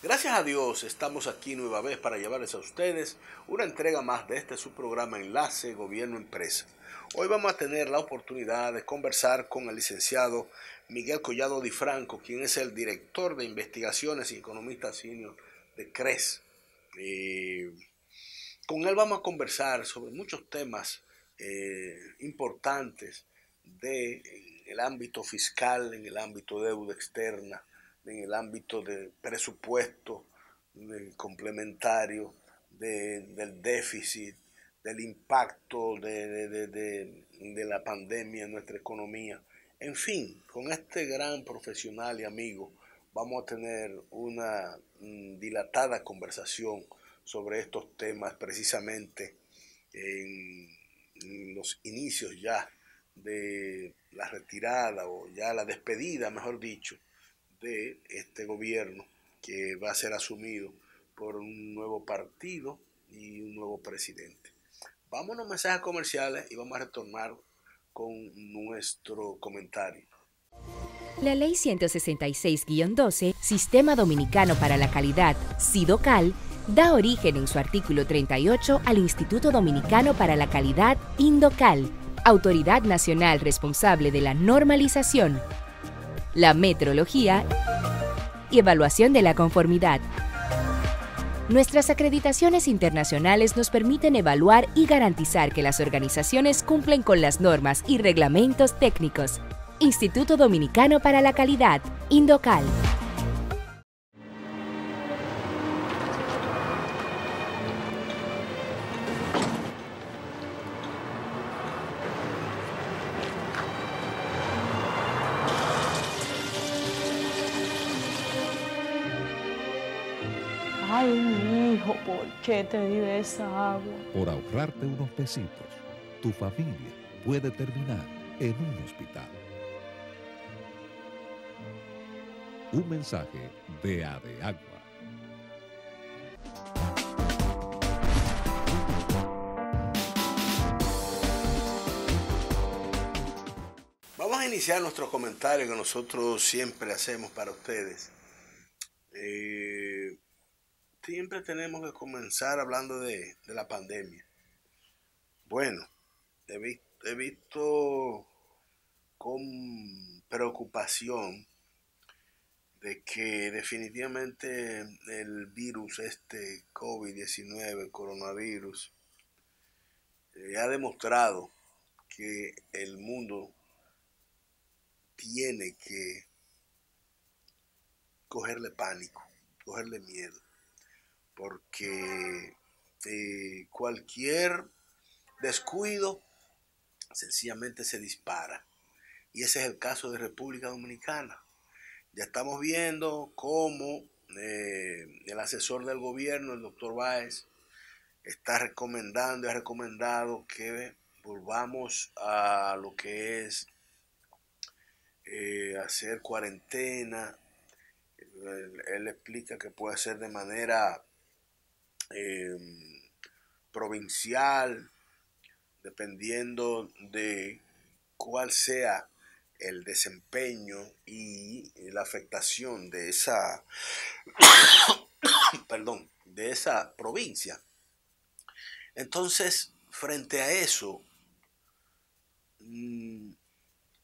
Gracias a Dios estamos aquí nueva vez para llevarles a ustedes una entrega más de este su programa Enlace Gobierno Empresa. Hoy vamos a tener la oportunidad de conversar con el licenciado Miguel Collado Di Franco, quien es el director de investigaciones y economista senior de CRES. Con él vamos a conversar sobre muchos temas importantes en el ámbito fiscal, en el ámbito de deuda externa, en el ámbito de presupuesto complementario, del déficit, del impacto de la pandemia en nuestra economía. En fin, con este gran profesional y amigo vamos a tener una dilatada conversación sobre estos temas precisamente en los inicios ya de la retirada o ya la despedida, mejor dicho, de este gobierno que va a ser asumido por un nuevo partido y un nuevo presidente. Vámonos a los mensajes comerciales y vamos a retornar con nuestro comentario. La Ley 166-12, Sistema Dominicano para la Calidad, SIDOCAL, da origen en su artículo 38 al Instituto Dominicano para la Calidad, INDOCAL, Autoridad Nacional responsable de la normalización, la metrología y evaluación de la conformidad. Nuestras acreditaciones internacionales nos permiten evaluar y garantizar que las organizaciones cumplen con las normas y reglamentos técnicos. Instituto Dominicano para la Calidad, INDOCAL. Ay, mi hijo, ¿por qué te di de esa agua? Por ahorrarte unos pesitos, tu familia puede terminar en un hospital. Un mensaje de ADEAGUA. Vamos a iniciar nuestro comentario que nosotros siempre hacemos para ustedes. Siempre tenemos que comenzar hablando de la pandemia. Bueno, he visto con preocupación de que definitivamente el virus, este COVID-19, el coronavirus, ha demostrado que el mundo tiene que cogerle pánico, cogerle miedo, porque cualquier descuido sencillamente se dispara. Y ese es el caso de República Dominicana. Ya estamos viendo cómo el asesor del gobierno, el doctor Báez, ha recomendado que volvamos a lo que es hacer cuarentena. Él explica que puede ser de manera provincial, dependiendo de cuál sea el desempeño y la afectación de esa de esa provincia. Entonces, frente a eso,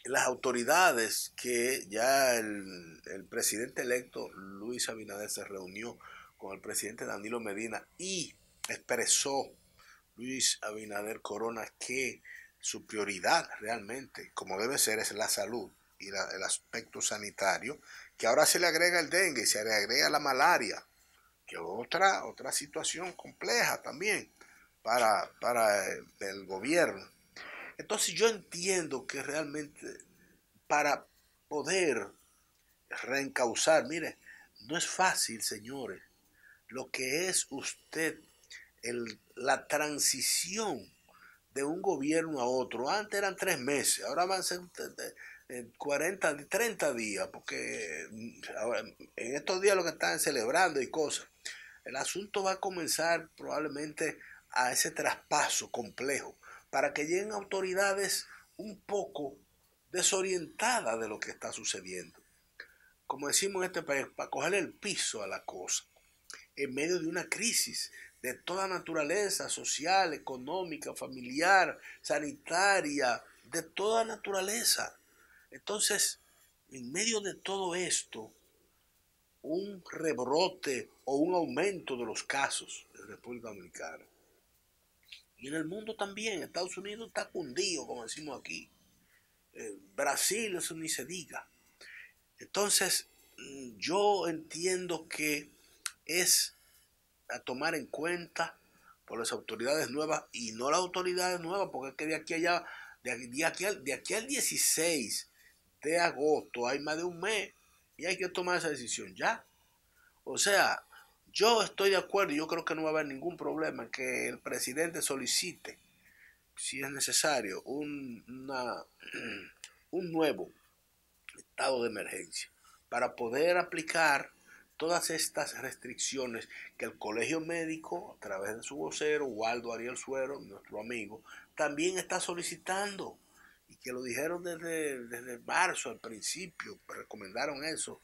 las autoridades que ya el presidente electo Luis Abinader se reunió con el presidente Danilo Medina y expresó Luis Abinader Corona que su prioridad realmente, como debe ser, es la salud y el aspecto sanitario, que ahora se le agrega el dengue, se le agrega la malaria, que es otra situación compleja también para el gobierno. Entonces yo entiendo que realmente para poder reencauzar, mire, no es fácil, señores, lo que es usted, la transición de un gobierno a otro. Antes eran 3 meses, ahora van a ser 40, 30 días, porque en estos días lo que están celebrando y cosas. El asunto va a comenzar probablemente a ese traspaso complejo para que lleguen autoridades un poco desorientadas de lo que está sucediendo. Como decimos en este país, para cogerle el piso a la cosa. en medio de una crisis de toda naturaleza, social, económica, familiar, sanitaria, de toda naturaleza. Entonces, en medio de todo esto, un rebrote o un aumento de los casos en República Dominicana. Y en el mundo también, Estados Unidos está cundido, como decimos aquí. Brasil, eso ni se diga. Entonces, yo entiendo que es a tomar en cuenta por las autoridades nuevas, y no las autoridades nuevas, porque es que de aquí a allá, de aquí al 16 de agosto hay más de un mes y hay que tomar esa decisión ya. O sea, yo estoy de acuerdo y yo creo que no va a haber ningún problema en que el presidente solicite, si es necesario, un nuevo estado de emergencia para poder aplicar todas estas restricciones que el Colegio Médico, a través de su vocero, Waldo Ariel Suero, nuestro amigo, también está solicitando, y que lo dijeron desde marzo al principio, recomendaron eso,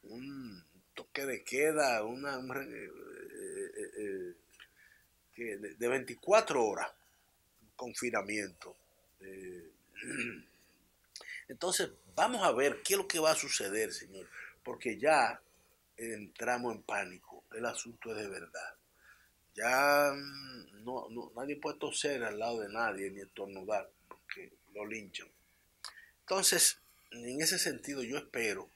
un toque de queda, de 24 horas, confinamiento. Entonces, vamos a ver qué es lo que va a suceder, señor, porque ya entramos en pánico. El asunto es de verdad. Ya nadie puede toser al lado de nadie ni estornudar porque lo linchan. Entonces, en ese sentido, yo espero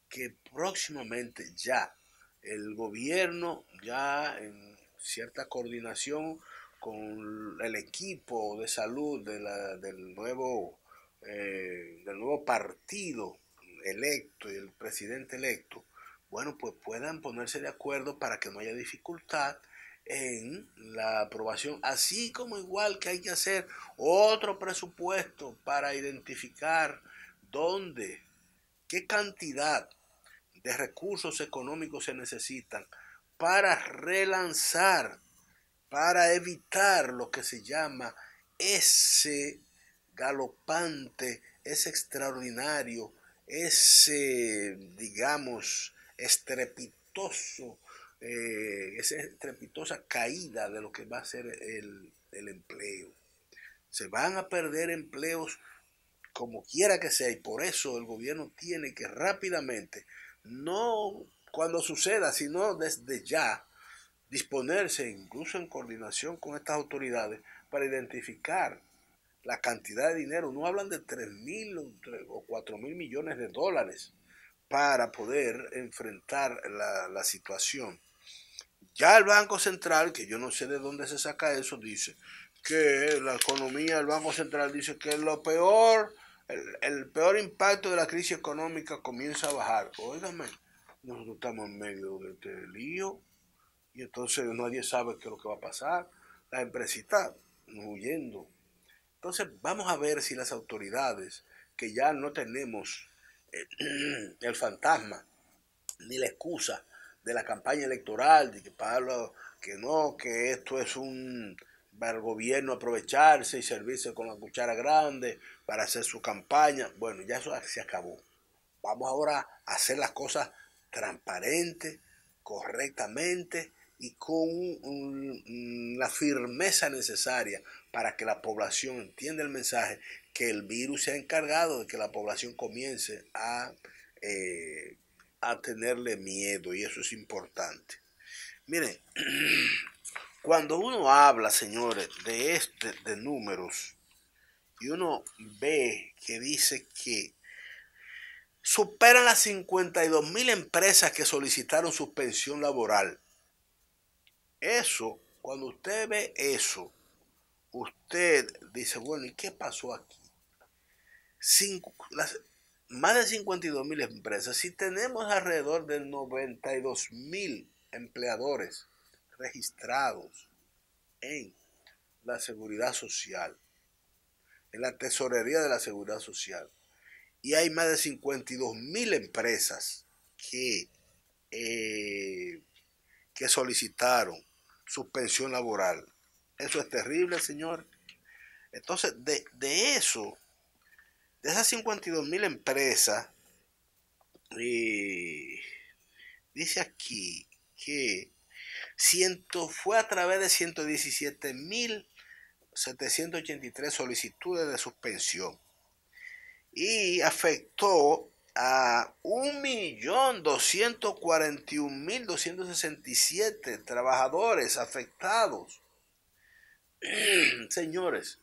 que próximamente ya el gobierno, ya en cierta coordinación con el equipo de salud del nuevo partido electo y el presidente electo, bueno, pues puedan ponerse de acuerdo para que no haya dificultad en la aprobación, así como igual que hay que hacer otro presupuesto para identificar dónde, qué cantidad de recursos económicos se necesitan para relanzar, para evitar lo que se llama ese galopante, ese extraordinario, ese, digamos, esa estrepitosa caída de lo que va a ser el empleo. Se van a perder empleos como quiera que sea, y por eso el gobierno tiene que rápidamente, no cuando suceda, sino desde ya, disponerse, incluso en coordinación con estas autoridades, para identificar la cantidad de dinero. No hablan de 3.000 o 4.000 millones de dólares para poder enfrentar la situación. Ya el Banco Central, que yo no sé de dónde se saca eso, dice que la economía, el Banco Central dice que lo peor, el peor impacto de la crisis económica comienza a bajar. Óigame, nosotros estamos en medio de este lío y entonces nadie sabe qué es lo que va a pasar. Las empresitas huyendo. Entonces vamos a ver si las autoridades, que ya no tenemos el fantasma ni la excusa de la campaña electoral, de que Pablo, que no, que esto es para el gobierno aprovecharse y servirse con la cuchara grande para hacer su campaña. Bueno, ya eso se acabó. Vamos ahora a hacer las cosas transparentes, correctamente y con la firmeza necesaria para que la población entienda el mensaje, que el virus se ha encargado de que la población comience a tenerle miedo, y eso es importante. Miren, cuando uno habla, señores, de números, y uno ve que dice que superan las 52.000 empresas que solicitaron suspensión laboral. Eso, cuando usted ve eso, usted dice, bueno, ¿y qué pasó aquí? Más de 52.000 empresas. Si tenemos alrededor de 92.000 empleadores registrados en la seguridad social, en la tesorería de la seguridad social, y hay más de 52.000 empresas que solicitaron suspensión laboral. Eso es terrible, señor. Entonces, de eso, de esas 52.000 empresas, dice aquí que Fue a través de 117.783 solicitudes de suspensión y afectó a 1.241.267 trabajadores afectados. Señores,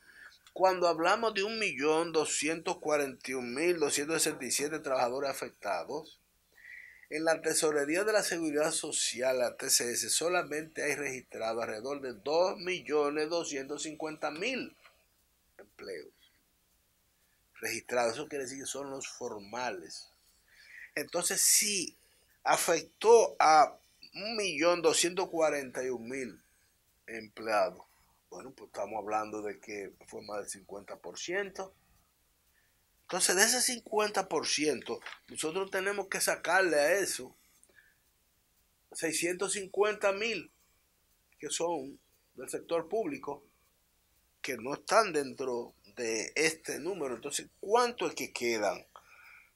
cuando hablamos de 1.241.267 trabajadores afectados, en la Tesorería de la Seguridad Social, la TCS, solamente hay registrado alrededor de 2.250.000 empleos registrados. Eso quiere decir que son los formales. Entonces, sí, afectó a 1.241.000 empleados. Bueno, pues estamos hablando de que fue más del 50%. Entonces, de ese 50%, nosotros tenemos que sacarle a eso 650.000 que son del sector público, que no están dentro de este número. Entonces, ¿cuánto es que quedan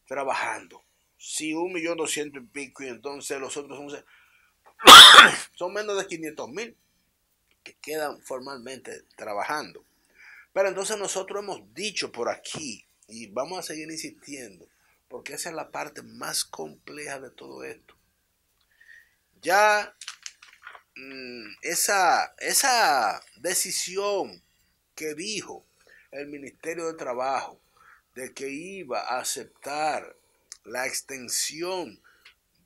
trabajando? Si 1.200.000 y pico, y entonces los otros son menos de 500.000 que quedan formalmente trabajando. Pero entonces nosotros hemos dicho por aquí, y vamos a seguir insistiendo, porque esa es la parte más compleja de todo esto. Ya esa decisión que dijo el Ministerio de Trabajo de que iba a aceptar la extensión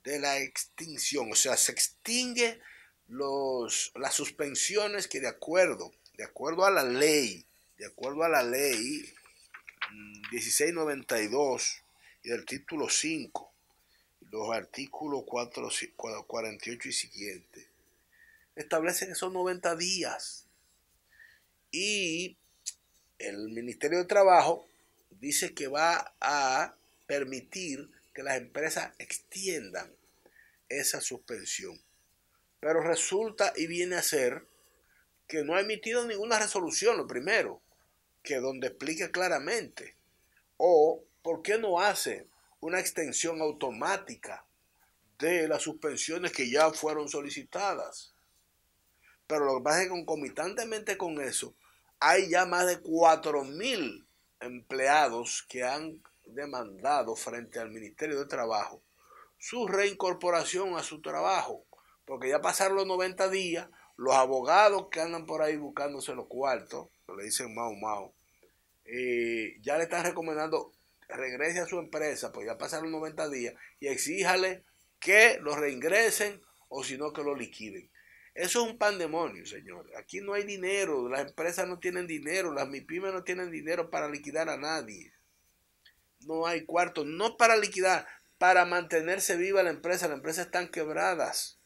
de la extinción, o sea, se extingue las suspensiones que de acuerdo a la ley 1692 y del título 5, los artículos 48 y siguientes, establece que son 90 días. Y el Ministerio de Trabajo dice que va a permitir que las empresas extiendan esa suspensión. Pero resulta y viene a ser que no ha emitido ninguna resolución, lo primero, que donde explique claramente. O, ¿por qué no hace una extensión automática de las suspensiones que ya fueron solicitadas? Pero lo que pasa es que concomitantemente con eso, hay ya más de 4.000 empleados que han demandado frente al Ministerio de Trabajo su reincorporación a su trabajo, porque ya pasaron los 90 días, los abogados que andan por ahí buscándose los cuartos, que le dicen mau, ya le están recomendando regrese a su empresa, pues ya pasaron 90 días, y exíjale que lo reingresen o si no que lo liquiden. Eso es un pandemonio, señores. Aquí no hay dinero, las empresas no tienen dinero, las MIPYMES no tienen dinero para liquidar a nadie. No hay cuartos, no para liquidar, para mantenerse viva la empresa. Las empresas están quebradas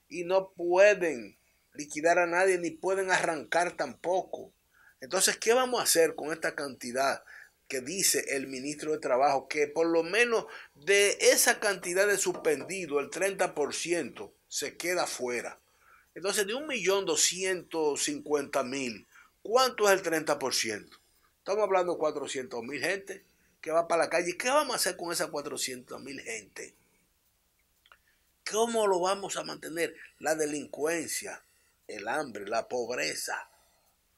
y no pueden liquidar a nadie ni pueden arrancar tampoco. Entonces, ¿qué vamos a hacer con esta cantidad que dice el ministro de Trabajo? Que por lo menos de esa cantidad de suspendido, el 30% se queda fuera. Entonces, de 1.250.000, ¿cuánto es el 30%? Estamos hablando de 400.000 gente que va para la calle. ¿Qué vamos a hacer con esas 400.000 gente? ¿Cómo lo vamos a mantener? La delincuencia, el hambre, la pobreza.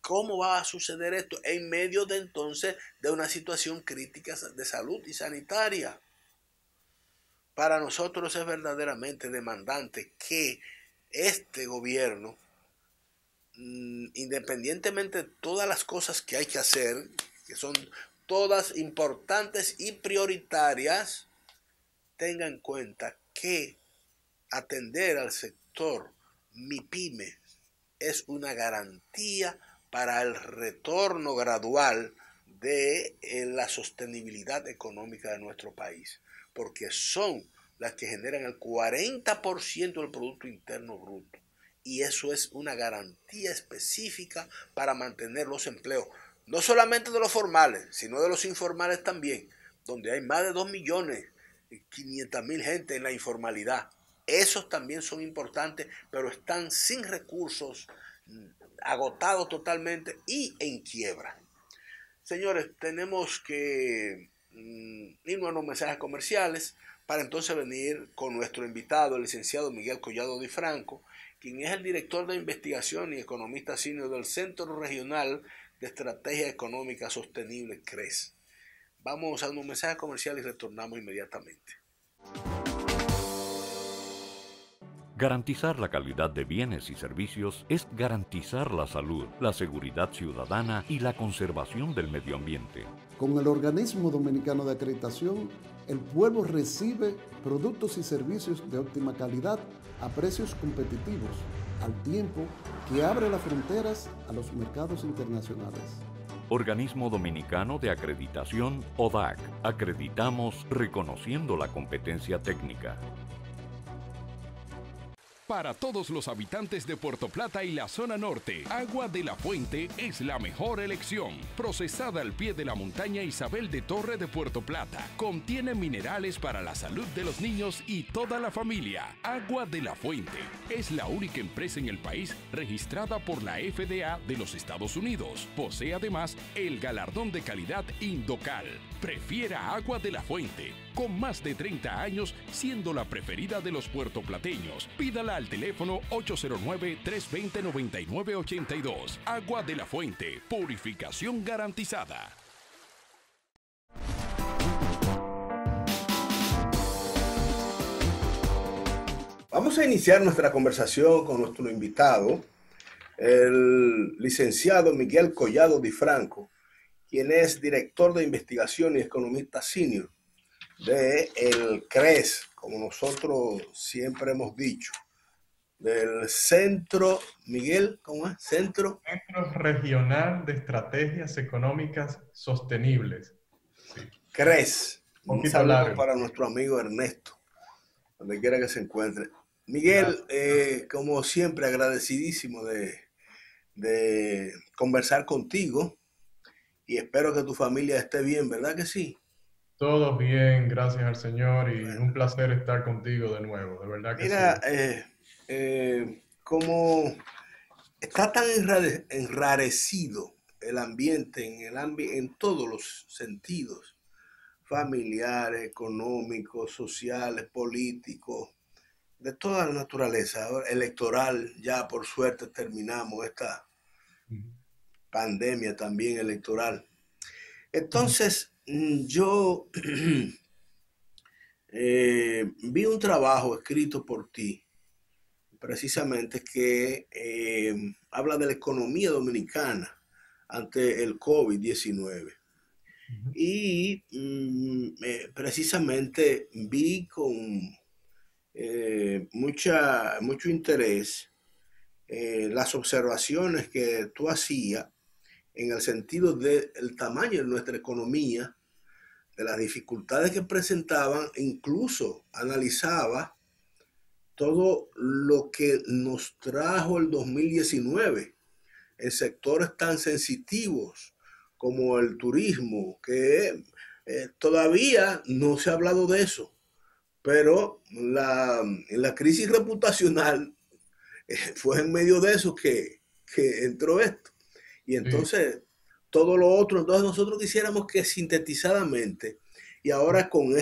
¿Cómo va a suceder esto en medio de entonces de una situación crítica de salud y sanitaria? Para nosotros es verdaderamente demandante que este gobierno, independientemente de todas las cosas que hay que hacer, que son todas importantes y prioritarias, tenga en cuenta que atender al sector MIPYME es una garantía para el retorno gradual de la sostenibilidad económica de nuestro país, porque son las que generan el 40% del Producto Interno Bruto, y eso es una garantía específica para mantener los empleos, no solamente de los formales, sino de los informales también, donde hay más de 2.500.000 gente en la informalidad. Esos también son importantes, pero están sin recursos, agotados totalmente y en quiebra. Señores, tenemos que irnos a los mensajes comerciales para entonces venir con nuestro invitado, el licenciado Miguel Collado Di Franco, quien es el director de investigación y economista senior del Centro Regional de Estrategia Económica Sostenible, CRES. Vamos a un mensaje comercial y retornamos inmediatamente. Garantizar la calidad de bienes y servicios es garantizar la salud, la seguridad ciudadana y la conservación del medio ambiente. Con el Organismo Dominicano de Acreditación, el pueblo recibe productos y servicios de óptima calidad a precios competitivos, al tiempo que abre las fronteras a los mercados internacionales. Organismo Dominicano de Acreditación, ODAC. Acreditamos reconociendo la competencia técnica. Para todos los habitantes de Puerto Plata y la zona norte, Agua de la Fuente es la mejor elección. Procesada al pie de la montaña Isabel de Torre de Puerto Plata. Contiene minerales para la salud de los niños y toda la familia. Agua de la Fuente es la única empresa en el país registrada por la FDA de los Estados Unidos. Posee además el galardón de calidad Indocal. Prefiera Agua de la Fuente, con más de 30 años siendo la preferida de los puertoplateños. Pídala al teléfono 809-320-9982. Agua de la Fuente, purificación garantizada. Vamos a iniciar nuestra conversación con nuestro invitado, el licenciado Miguel Collado Di Franco, quien es director de investigación y economista senior de el CRES, como nosotros siempre hemos dicho, del Centro, Miguel, ¿cómo es? Centro Regional de Estrategias Económicas Sostenibles. Sí. CRES. Un saludo largo para nuestro amigo Ernesto, donde quiera que se encuentre. Miguel, como siempre, agradecidísimo de conversar contigo y espero que tu familia esté bien, ¿verdad que sí? Todo bien, gracias al Señor, y un placer estar contigo de nuevo, de verdad que mira, sí. Como está tan enrarecido el ambiente en todos los sentidos, familiares, económicos, sociales, políticos, de toda la naturaleza, electoral, ya por suerte terminamos esta pandemia también electoral. Entonces, yo vi un trabajo escrito por ti, precisamente, que habla de la economía dominicana ante el COVID-19. Y precisamente vi con mucho interés las observaciones que tú hacías en el sentido del tamaño de nuestra economía, de las dificultades que presentaban, e incluso analizaba todo lo que nos trajo el 2019 en sectores tan sensitivos como el turismo, que todavía no se ha hablado de eso, pero en la crisis reputacional fue en medio de eso que entró esto. Y entonces, todo lo otro, entonces nosotros quisiéramos que sintetizadamente, y ahora con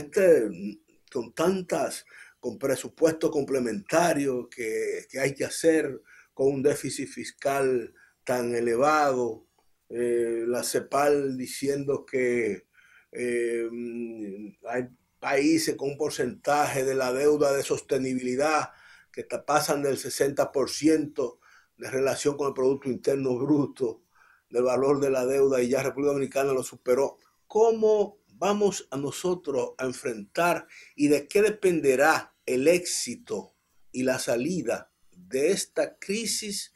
presupuesto complementario que hay que hacer, con un déficit fiscal tan elevado, la CEPAL diciendo que hay países con un porcentaje de la deuda de sostenibilidad que pasan del 60% de relación con el Producto Interno Bruto, del valor de la deuda, y ya República Dominicana lo superó. ¿Cómo vamos a nosotros a enfrentar y de qué dependerá el éxito y la salida de esta crisis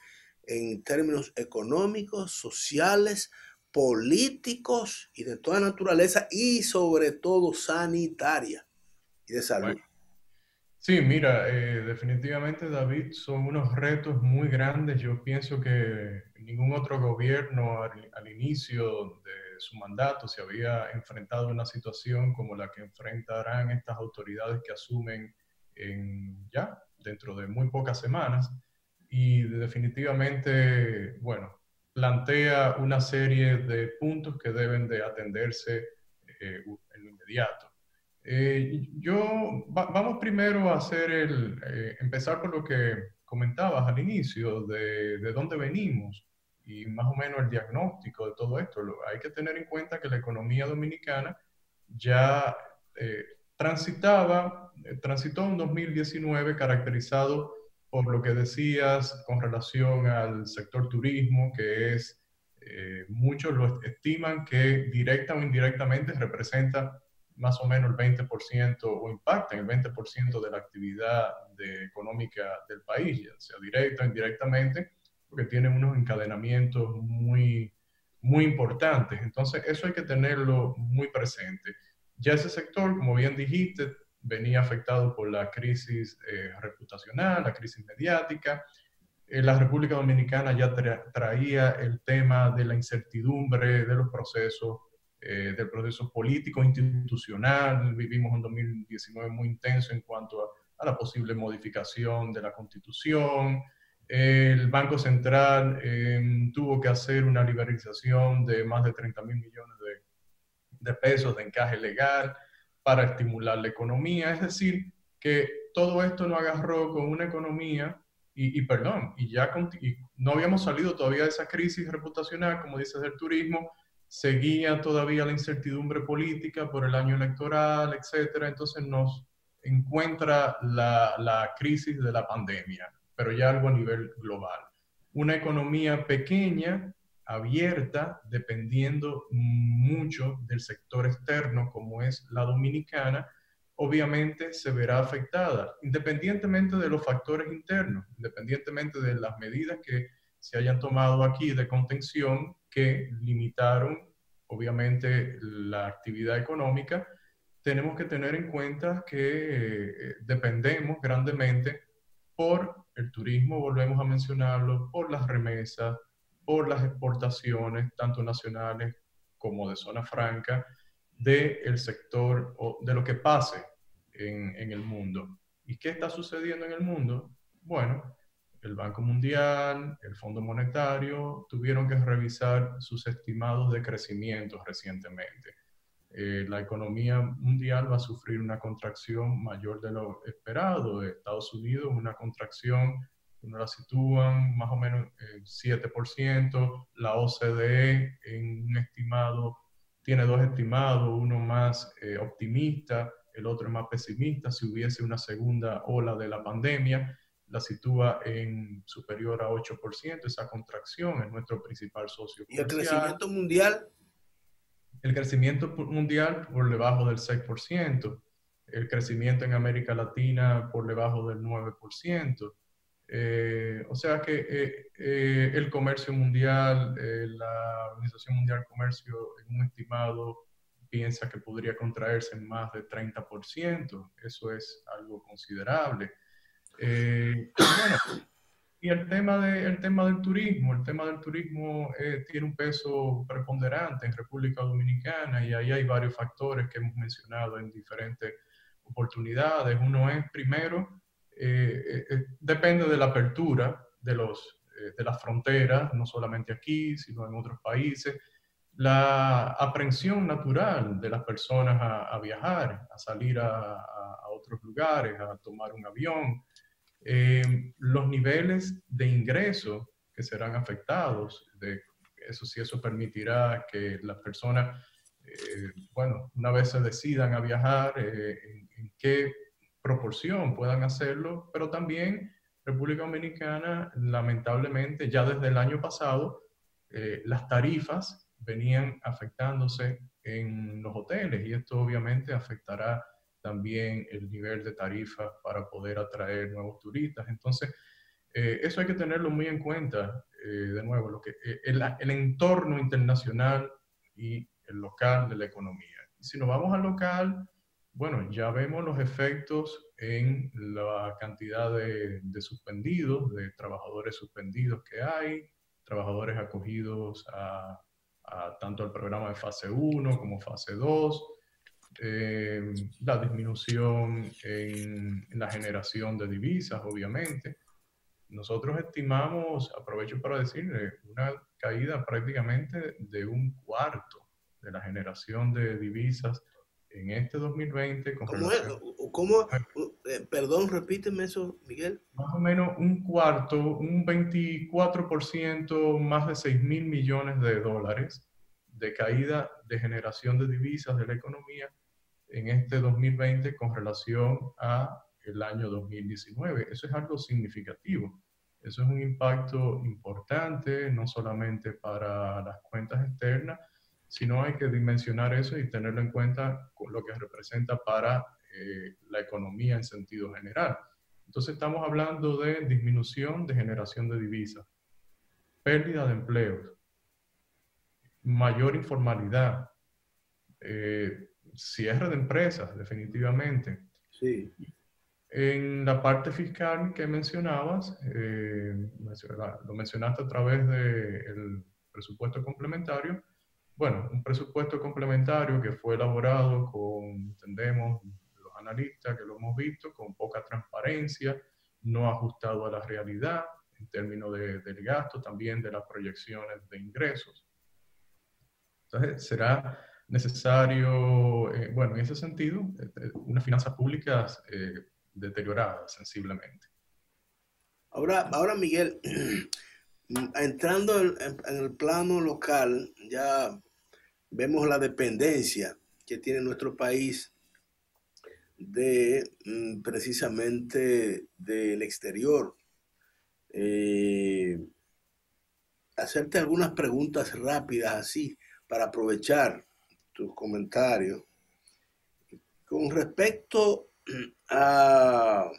en términos económicos, sociales, políticos y de toda naturaleza, y sobre todo sanitaria y de salud? Bueno. Sí, mira, definitivamente, David, son unos retos muy grandes. Yo pienso que ningún otro gobierno al inicio de su mandato se había enfrentado a una situación como la que enfrentarán estas autoridades que asumen ya dentro de muy pocas semanas. Y definitivamente, bueno, plantea una serie de puntos que deben de atenderse en lo inmediato. Vamos primero a empezar con lo que comentabas al inicio de dónde venimos y más o menos el diagnóstico de todo esto. Hay que tener en cuenta que la economía dominicana ya transitó un 2019 caracterizado por lo que decías con relación al sector turismo, que es, muchos lo estiman que directa o indirectamente representa más o menos el 20% o impacta en el 20% de la actividad económica del país, ya sea directa o indirectamente, porque tiene unos encadenamientos muy, muy importantes. Entonces, eso hay que tenerlo muy presente. Ya ese sector, como bien dijiste, venía afectado por la crisis reputacional, la crisis mediática. La República Dominicana ya traía el tema de la incertidumbre de los procesos, del proceso político institucional. Vivimos un 2019 muy intenso en cuanto a la posible modificación de la Constitución. El Banco Central tuvo que hacer una liberalización de más de 30.000 millones de pesos de encaje legal para estimular la economía. Es decir, que todo esto nos agarró con una economía y no habíamos salido todavía de esa crisis reputacional, como dices, del turismo. Seguía todavía la incertidumbre política por el año electoral, etcétera. Entonces nos encuentra la crisis de la pandemia, pero ya algo a nivel global. Una economía pequeña, abierta, dependiendo mucho del sector externo, como es la dominicana, obviamente se verá afectada, independientemente de los factores internos, independientemente de las medidas que se hayan tomado aquí de contención que limitaron, obviamente, la actividad económica. Tenemos que tener en cuenta que dependemos grandemente por el turismo, volvemos a mencionarlo, por las remesas, por las exportaciones, tanto nacionales como de zona franca, del sector o de lo que pase en el mundo. ¿Y qué está sucediendo en el mundo? Bueno, el Banco Mundial, el Fondo Monetario tuvieron que revisar sus estimados de crecimiento recientemente. La economía mundial va a sufrir una contracción mayor de lo esperado. Estados Unidos, una contracción, uno la sitúan más o menos 7%. La OCDE en un estimado, tiene dos estimados, uno más optimista, el otro más pesimista. Si hubiese una segunda ola de la pandemia, la sitúa en superior a 8%. Esa contracción es nuestro principal socio comercial. ¿Y el crecimiento mundial? El crecimiento mundial por debajo del 6%. El crecimiento en América Latina por debajo del 9%. O sea que el comercio mundial, la Organización Mundial del Comercio, en un estimado, piensa que podría contraerse en más de 30%. Eso es algo considerable. Bueno, y el tema del turismo tiene un peso preponderante en República Dominicana, y ahí hay varios factores que hemos mencionado en diferentes oportunidades. Uno es, primero, depende de la apertura de las fronteras, no solamente aquí, sino en otros países. La aprehensión natural de las personas a viajar, a salir a otros lugares, a tomar un avión. Los niveles de ingreso que serán afectados, eso permitirá que las personas, una vez se decidan a viajar, en qué proporción puedan hacerlo, pero también República Dominicana, lamentablemente, ya desde el año pasado, las tarifas venían afectándose en los hoteles, y esto obviamente afectará también el nivel de tarifas para poder atraer nuevos turistas. Entonces, eso hay que tenerlo muy en cuenta, de nuevo, el entorno internacional y el local de la economía. Y si nos vamos al local, bueno, ya vemos los efectos en la cantidad de suspendidos, de trabajadores suspendidos que hay, trabajadores acogidos a tanto al programa de fase 1 como fase 2, la disminución en la generación de divisas, obviamente. Nosotros estimamos, aprovecho para decirle, una caída prácticamente de un cuarto de la generación de divisas en este 2020 con ¿Cómo es? relación... ¿Cómo? Perdón, repíteme eso, Miguel. Más o menos un cuarto, un 24%, más de 6.000 millones de dólares de caída de generación de divisas de la economía en este 2020 con relación a el año 2019. Eso es algo significativo. Eso es un impacto importante, no solamente para las cuentas externas, sino hay que dimensionar eso y tenerlo en cuenta con lo que representa para la economía en sentido general. Entonces estamos hablando de disminución de generación de divisas, pérdida de empleos, mayor informalidad, cierre de empresas, definitivamente. Sí. En la parte fiscal que mencionabas, lo mencionaste a través del presupuesto complementario. Bueno, un presupuesto complementario que fue elaborado con, entendemos, los analistas que lo hemos visto, con poca transparencia, no ajustado a la realidad en términos del gasto, también de las proyecciones de ingresos. Entonces, será necesario, bueno, en ese sentido, unas finanzas públicas deterioradas sensiblemente. Ahora Miguel, entrando en el plano local, ya vemos la dependencia que tiene nuestro país de precisamente del exterior. Hacerte algunas preguntas rápidas así para aprovechar tus comentarios. Con respecto a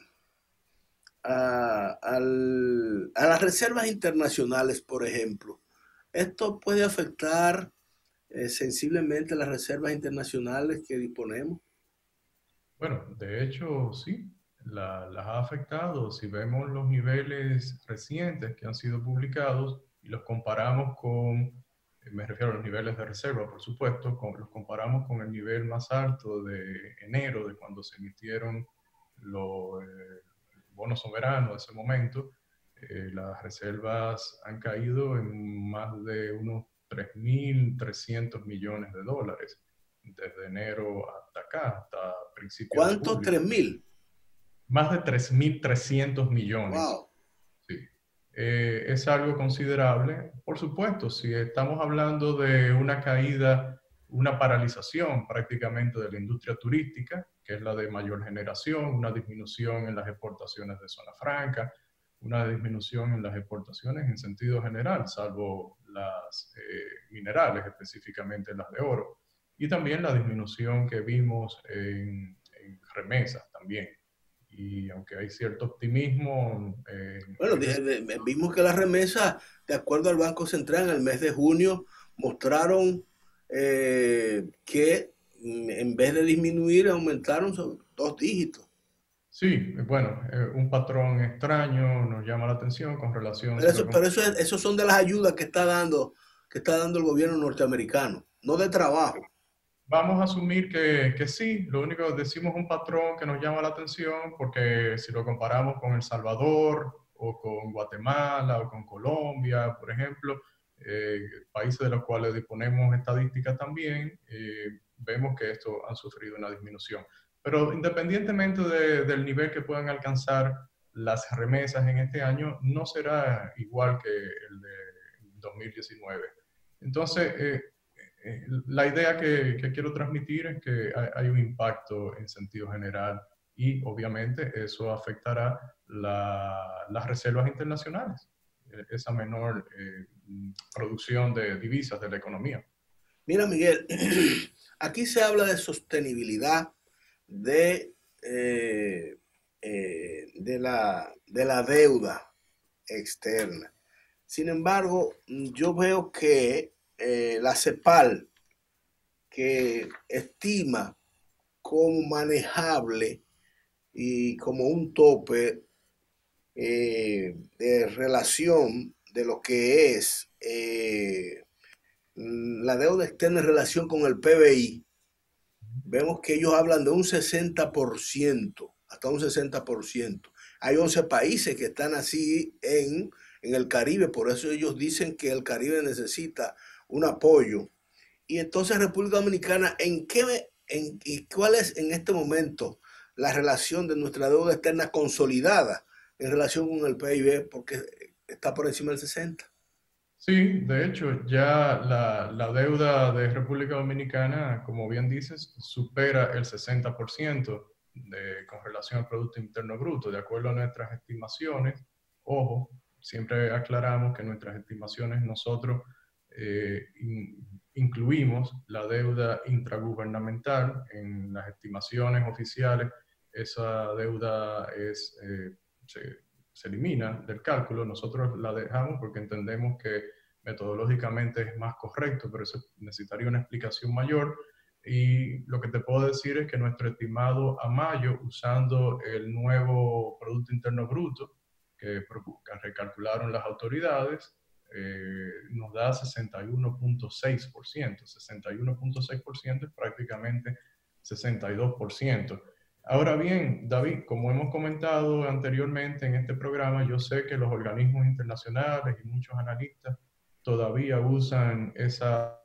las reservas internacionales, por ejemplo, ¿esto puede afectar sensiblemente las reservas internacionales que disponemos? Bueno, de hecho, sí, las ha afectado. Si vemos los niveles recientes que han sido publicados y los comparamos con, me refiero a los niveles de reserva, por supuesto, los comparamos con el nivel más alto de enero, de cuando se emitieron los bonos soberanos de ese momento, las reservas han caído en más de unos 3.300 millones de dólares desde enero hasta acá, hasta principios de ¿Cuánto? julio. ¿3.000? Más de 3.300 millones. Wow. Sí. Es algo considerable. Por supuesto, si estamos hablando de una caída, una paralización prácticamente de la industria turística, que es la de mayor generación, una disminución en las exportaciones de zona franca, una disminución en las exportaciones en sentido general, salvo las minerales, específicamente las de oro, y también la disminución que vimos en remesas también. Y aunque hay cierto optimismo... Bueno, vimos que las remesas, de acuerdo al Banco Central, en el mes de junio mostraron que en vez de disminuir, aumentaron 2 dígitos. Sí, bueno, un patrón extraño nos llama la atención con relación... Pero eso son de las ayudas que está dando el gobierno norteamericano, no de trabajo. Vamos a asumir que sí, lo único que decimos un patrón que nos llama la atención, porque si lo comparamos con El Salvador o con Guatemala o con Colombia, por ejemplo, países de los cuales disponemos estadísticas también, vemos que estos han sufrido una disminución. Pero independientemente del nivel que puedan alcanzar las remesas en este año, no será igual que el de 2019. Entonces, la idea que quiero transmitir es que hay un impacto en sentido general y obviamente eso afectará las reservas internacionales, esa menor producción de divisas de la economía. Mira, Miguel, aquí se habla de sostenibilidad de la deuda externa. Sin embargo, yo veo que la CEPAL, que estima como manejable y como un tope de relación de lo que es la deuda externa en relación con el PBI, vemos que ellos hablan de un 60%, hasta un 60%. Hay 11 países que están así en el Caribe, por eso ellos dicen que el Caribe necesita un apoyo. Y entonces República Dominicana, ¿en qué ¿Y cuál es en este momento la relación de nuestra deuda externa consolidada en relación con el PIB? Porque está por encima del 60%. Sí, de hecho, ya la deuda de República Dominicana, como bien dices, supera el 60% con relación al Producto Interno Bruto, de acuerdo a nuestras estimaciones. Ojo, siempre aclaramos que nuestras estimaciones nosotros incluimos la deuda intragubernamental en las estimaciones oficiales. Esa deuda se elimina del cálculo. Nosotros la dejamos porque entendemos que metodológicamente es más correcto, pero eso necesitaría una explicación mayor. Y lo que te puedo decir es que nuestro estimado a mayo, usando el nuevo Producto Interno Bruto que recalcularon las autoridades, nos da 61.6%. 61.6% es prácticamente 62%. Ahora bien, David, como hemos comentado anteriormente en este programa, yo sé que los organismos internacionales y muchos analistas todavía usan esa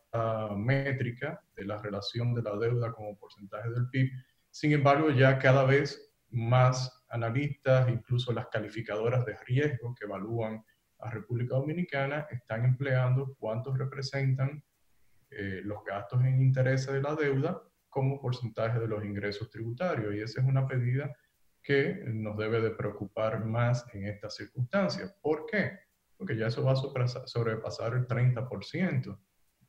métrica de la relación de la deuda como porcentaje del PIB. Sin embargo, ya cada vez más analistas, incluso las calificadoras de riesgo que evalúan a República Dominicana, están empleando cuántos representan los gastos en intereses de la deuda como porcentaje de los ingresos tributarios. Y esa es una medida que nos debe de preocupar más en estas circunstancias. ¿Por qué? Porque ya eso va a sobrepasar el 30%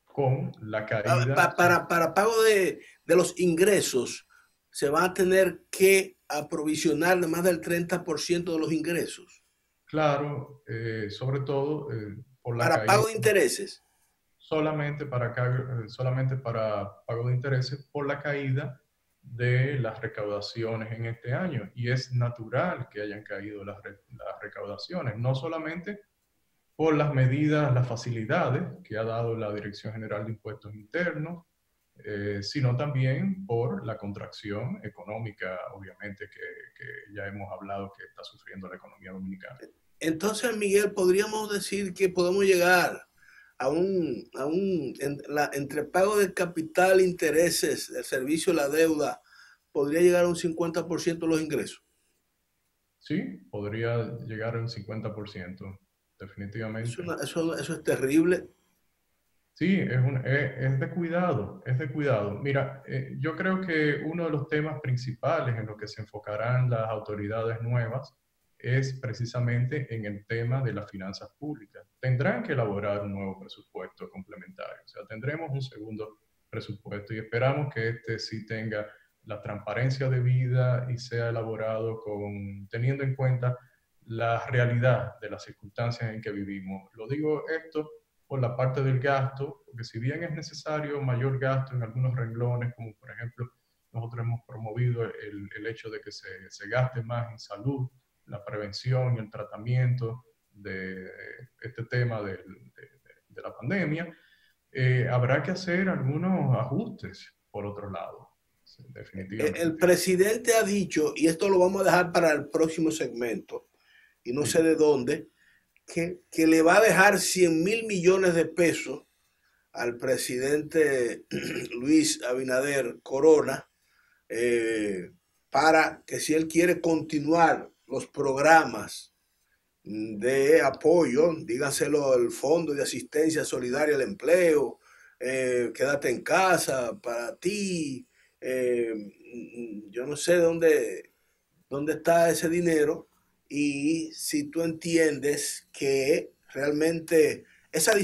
con la caída. Para pago de los ingresos, se va a tener que aprovisionar de más del 30% de los ingresos. Claro, sobre todo por la para caída. Pago de intereses. Solamente para pago de intereses por la caída de las recaudaciones en este año. Y es natural que hayan caído las recaudaciones, no solamente por las medidas, las facilidades que ha dado la Dirección General de Impuestos Internos, sino también por la contracción económica, obviamente, que ya hemos hablado que está sufriendo la economía dominicana. Entonces, Miguel, podríamos decir que podemos llegar entre pago de capital, intereses, el servicio, la deuda, podría llegar a un 50% de los ingresos. Sí, podría llegar a un 50%, definitivamente. Eso es terrible. Sí, es de cuidado, es de cuidado. Mira, yo creo que uno de los temas principales en los que se enfocarán las autoridades nuevas es precisamente en el tema de las finanzas públicas. Tendrán que elaborar un nuevo presupuesto complementario, o sea, tendremos un segundo presupuesto y esperamos que este sí tenga la transparencia debida y sea elaborado teniendo en cuenta la realidad de las circunstancias en que vivimos. Lo digo esto por la parte del gasto, porque si bien es necesario mayor gasto en algunos renglones, como por ejemplo nosotros hemos promovido el hecho de que se gaste más en salud, la prevención y el tratamiento de este tema de la pandemia, habrá que hacer algunos ajustes por otro lado. Definitivamente. El presidente ha dicho, y esto lo vamos a dejar para el próximo segmento, y no sé de dónde, que le va a dejar 100,000 millones de pesos al presidente Luis Abinader Corona para que si él quiere continuar los programas de apoyo, díganselo el Fondo de Asistencia Solidaria al Empleo, quédate en casa para ti, yo no sé dónde está ese dinero y si tú entiendes que realmente esa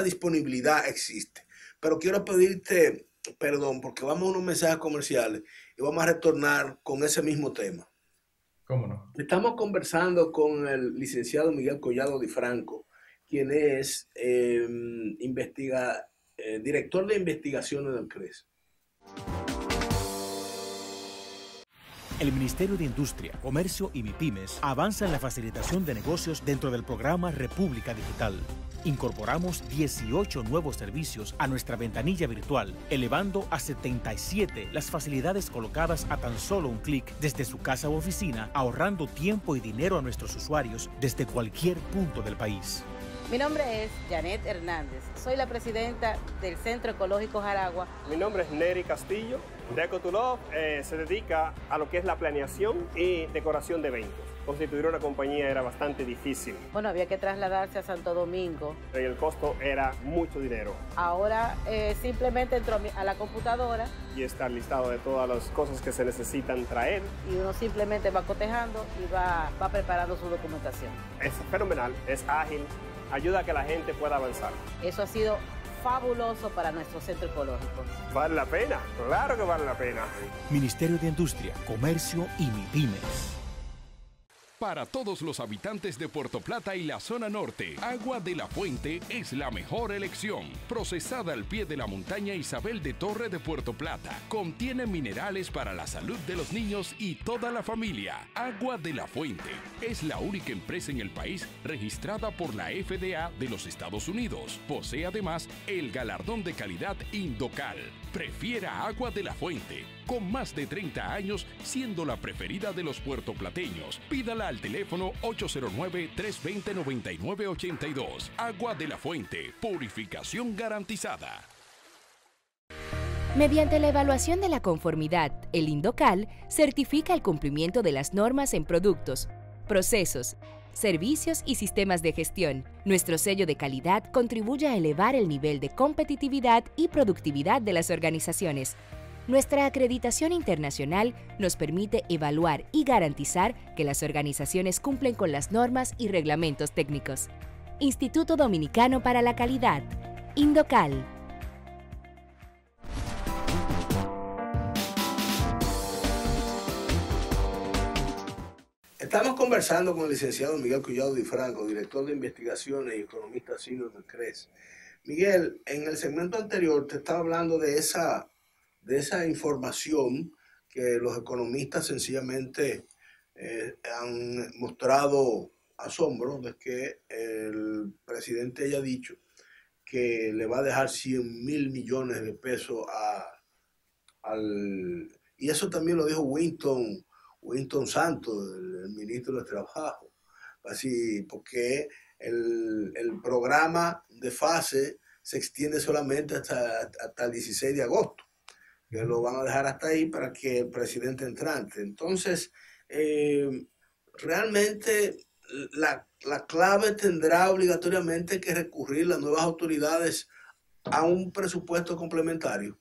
disponibilidad existe. Pero quiero pedirte perdón porque vamos a unos mensajes comerciales y vamos a retornar con ese mismo tema. ¿Cómo no? Estamos conversando con el licenciado Miguel Collado Di Franco, quien es director de investigaciones del CRES. El Ministerio de Industria, Comercio y MIPYMES avanza en la facilitación de negocios dentro del programa República Digital. Incorporamos 18 nuevos servicios a nuestra ventanilla virtual, elevando a 77 las facilidades colocadas a tan solo un clic desde su casa u oficina, ahorrando tiempo y dinero a nuestros usuarios desde cualquier punto del país. Mi nombre es Janet Hernández, soy la presidenta del Centro Ecológico Jaragua. Mi nombre es Neri Castillo. Deco to Love se dedica a lo que es la planeación y decoración de eventos. Constituir una compañía era bastante difícil. Bueno, había que trasladarse a Santo Domingo. Y el costo era mucho dinero. Ahora simplemente entro a la computadora. Y está listado de todas las cosas que se necesitan traer. Y uno simplemente va cotejando y va preparando su documentación. Es fenomenal, es ágil, ayuda a que la gente pueda avanzar. Eso ha sido fabuloso para nuestro centro ecológico. Vale la pena, claro que vale la pena. Ministerio de Industria, Comercio y MIPYMES. Para todos los habitantes de Puerto Plata y la zona norte, Agua de la Fuente es la mejor elección. Procesada al pie de la montaña Isabel de Torre de Puerto Plata. Contiene minerales para la salud de los niños y toda la familia. Agua de la Fuente es la única empresa en el país registrada por la FDA de los Estados Unidos. Posee además el galardón de calidad Indocal. Prefiera Agua de la Fuente, con más de 30 años siendo la preferida de los puertoplateños. Pídala al teléfono 809-320-9982. Agua de la Fuente, purificación garantizada. Mediante la evaluación de la conformidad, el Indocal certifica el cumplimiento de las normas en productos, procesos, servicios y sistemas de gestión. Nuestro sello de calidad contribuye a elevar el nivel de competitividad y productividad de las organizaciones. Nuestra acreditación internacional nos permite evaluar y garantizar que las organizaciones cumplen con las normas y reglamentos técnicos. Instituto Dominicano para la Calidad, Indocal. Estamos conversando con el licenciado Miguel Collado Di Franco, director de investigaciones y economista senior del CRES. Miguel, en el segmento anterior te estaba hablando de esa información que los economistas sencillamente han mostrado asombro de que el presidente haya dicho que le va a dejar 100.000 millones de pesos y eso también lo dijo Winston Santos, el ministro de Trabajo, así, porque el programa de fase se extiende solamente hasta el 16 de agosto, que lo van a dejar hasta ahí para que el presidente entrante. Entonces, realmente la clave tendrá obligatoriamente que recurrir las nuevas autoridades a un presupuesto complementario.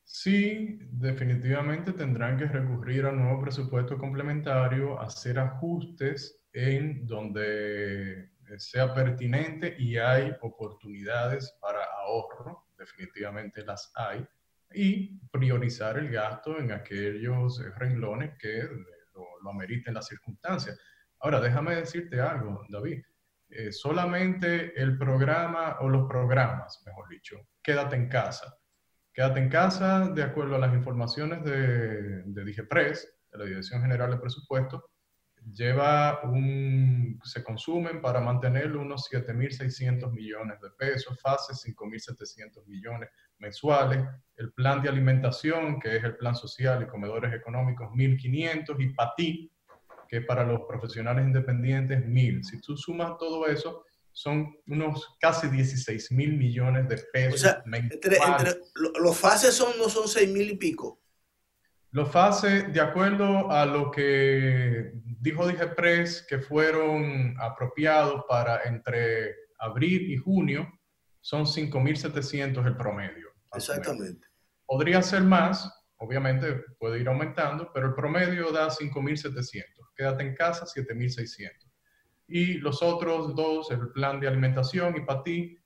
Sí, definitivamente tendrán que recurrir a un nuevo presupuesto complementario, hacer ajustes en donde sea pertinente y hay oportunidades para ahorro, definitivamente las hay, y priorizar el gasto en aquellos renglones que lo ameriten las circunstancias. Ahora, déjame decirte algo, David. Solamente el programa, o los programas, mejor dicho, Quédate en Casa. Quédate en Casa, de acuerdo a las informaciones de DIGEPRES, de la Dirección General de Presupuesto, se consumen para mantenerlo unos 7.600 millones de pesos, fase 5.700 millones mensuales, el plan de alimentación, que es el plan social y comedores económicos, 1.500, y PATI, que para los profesionales independientes, 1.000. Si tú sumas todo eso, son unos casi 16.000 millones de pesos. O sea, los fases no son 6.000 y pico. Los fases, de acuerdo a lo que dijo DIGEPRES, que fueron apropiados para entre abril y junio, son 5.700 el promedio. Exactamente. Podría ser más, obviamente puede ir aumentando, pero el promedio da 5.700. Quédate en Casa, 7.600. Y los otros dos, el plan de alimentación y PATI,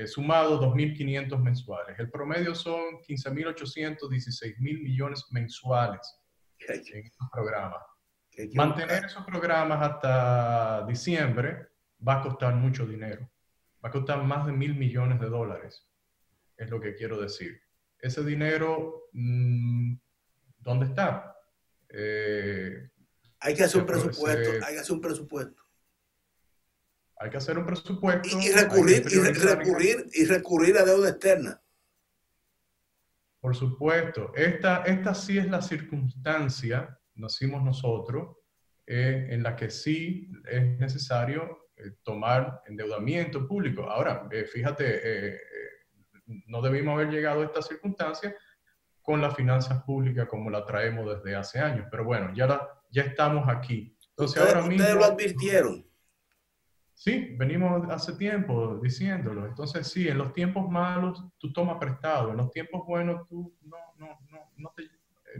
sumado 2.500 mensuales. El promedio son 15.800, 16.000 millones mensuales en estos programas. Mantener esos programas hasta diciembre va a costar mucho dinero. Va a costar más de 1.000 millones de dólares, es lo que quiero decir. Ese dinero, ¿dónde está? Hay que hacer un presupuesto, hay que hacer un presupuesto. Hay que hacer un presupuesto. Y recurrir a deuda externa. Por supuesto. Esta sí es la circunstancia, nacimos nosotros, en la que sí es necesario tomar endeudamiento público. Ahora, fíjate, no debimos haber llegado a esta circunstancia con las finanzas públicas como la traemos desde hace años, pero bueno, ya estamos aquí. Entonces, ahora mismo, ¿ustedes lo advirtieron? Sí, venimos hace tiempo diciéndolo. Entonces, sí, en los tiempos malos tú tomas prestado, en los tiempos buenos tú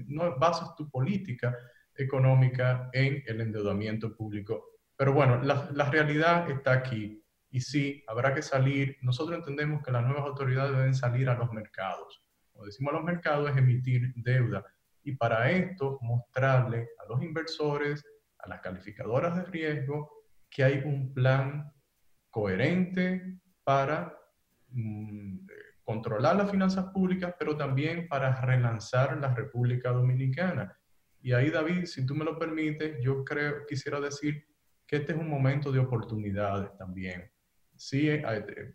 no basas tu política económica en el endeudamiento público. Pero bueno, la realidad está aquí. Y sí, habrá que salir. Nosotros entendemos que las nuevas autoridades deben salir a los mercados. Como decimos a los mercados, es emitir deuda. Y para esto, mostrarle a los inversores, a las calificadoras de riesgo, que hay un plan coherente para controlar las finanzas públicas, pero también para relanzar la República Dominicana. Y ahí, David, si tú me lo permites, quisiera decir que este es un momento de oportunidades también. Sí,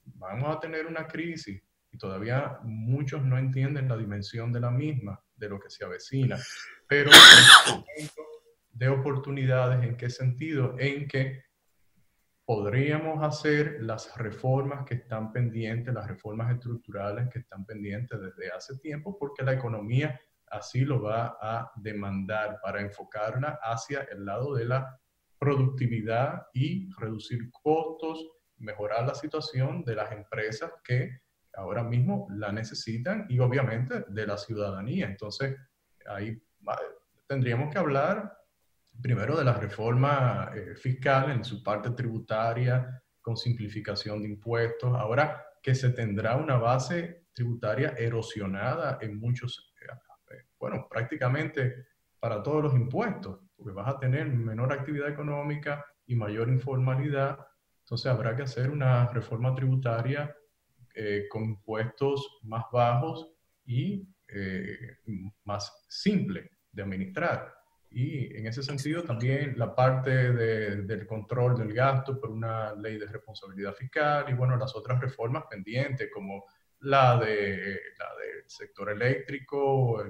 vamos a tener una crisis y todavía muchos no entienden la dimensión de la misma, de lo que se avecina, pero es un momento de oportunidades. ¿En qué sentido? En que podríamos hacer las reformas que están pendientes, las reformas estructurales que están pendientes desde hace tiempo, porque la economía así lo va a demandar, para enfocarla hacia el lado de la productividad y reducir costos, mejorar la situación de las empresas que ahora mismo la necesitan y obviamente de la ciudadanía. Entonces, ahí tendríamos que hablar primero de la reforma fiscal en su parte tributaria, con simplificación de impuestos. Ahora que se tendrá una base tributaria erosionada en muchos, prácticamente para todos los impuestos, porque vas a tener menor actividad económica y mayor informalidad. Entonces habrá que hacer una reforma tributaria con impuestos más bajos y más simple de administrar. Y en ese sentido también la parte del control del gasto por una ley de responsabilidad fiscal y bueno, las otras reformas pendientes como la del sector eléctrico,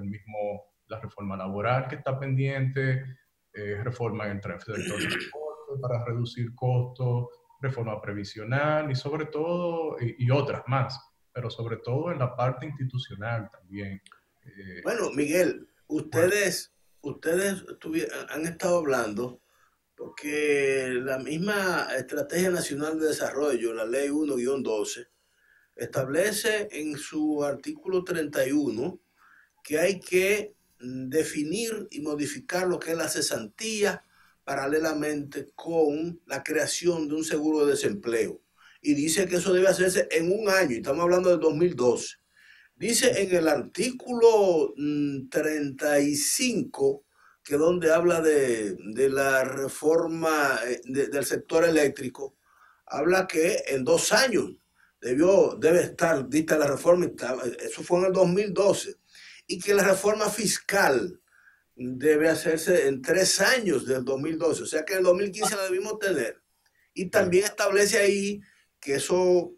la reforma laboral que está pendiente, reforma en el sector de transporte para reducir costos, reforma previsional y sobre todo, y otras más, pero sobre todo en la parte institucional también. Bueno, Miguel, ustedes han estado hablando porque la misma Estrategia Nacional de Desarrollo, la Ley 1-12, establece en su artículo 31 que hay que definir y modificar lo que es la cesantía paralelamente con la creación de un seguro de desempleo. Y dice que eso debe hacerse en un año, y estamos hablando del 2012. Dice en el artículo 35, que donde habla de la reforma del sector eléctrico, habla que en 2 años debe estar dicta la reforma, eso fue en el 2012, y que la reforma fiscal debe hacerse en 3 años del 2012, o sea que en el 2015 la debimos tener. Y también establece ahí que eso,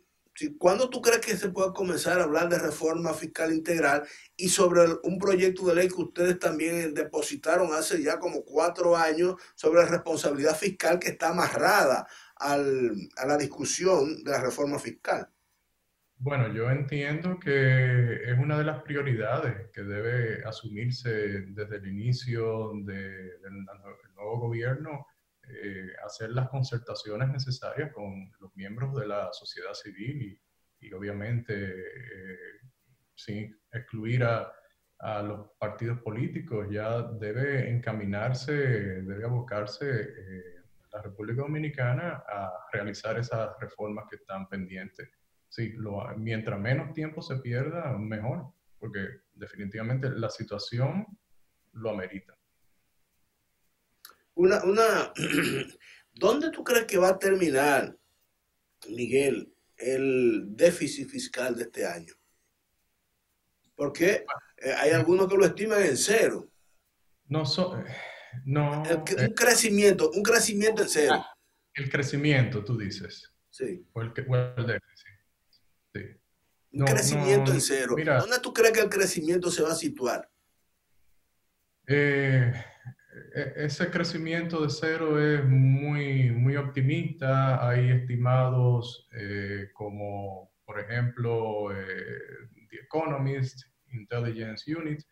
¿cuándo tú crees que se puede comenzar a hablar de reforma fiscal integral y sobre un proyecto de ley que ustedes también depositaron hace ya como 4 años sobre responsabilidad fiscal que está amarrada a la discusión de la reforma fiscal? Bueno, yo entiendo que es una de las prioridades que debe asumirse desde el inicio del nuevo gobierno, hacer las concertaciones necesarias con los miembros de la sociedad civil y obviamente sí, excluir a los partidos políticos. Ya debe encaminarse, debe abocarse la República Dominicana a realizar esas reformas que están pendientes. Sí, mientras menos tiempo se pierda, mejor, porque definitivamente la situación lo amerita. ¿Dónde tú crees que va a terminar, Miguel, el déficit fiscal de este año? Porque hay algunos que lo estiman en 0. Un crecimiento en 0. El crecimiento, tú dices. Sí. O el déficit. Sí. Un crecimiento en 0. Mira, ¿dónde tú crees que el crecimiento se va a situar? ese crecimiento de cero es muy optimista. Hay estimados como, por ejemplo, The Economist, Intelligence Unit,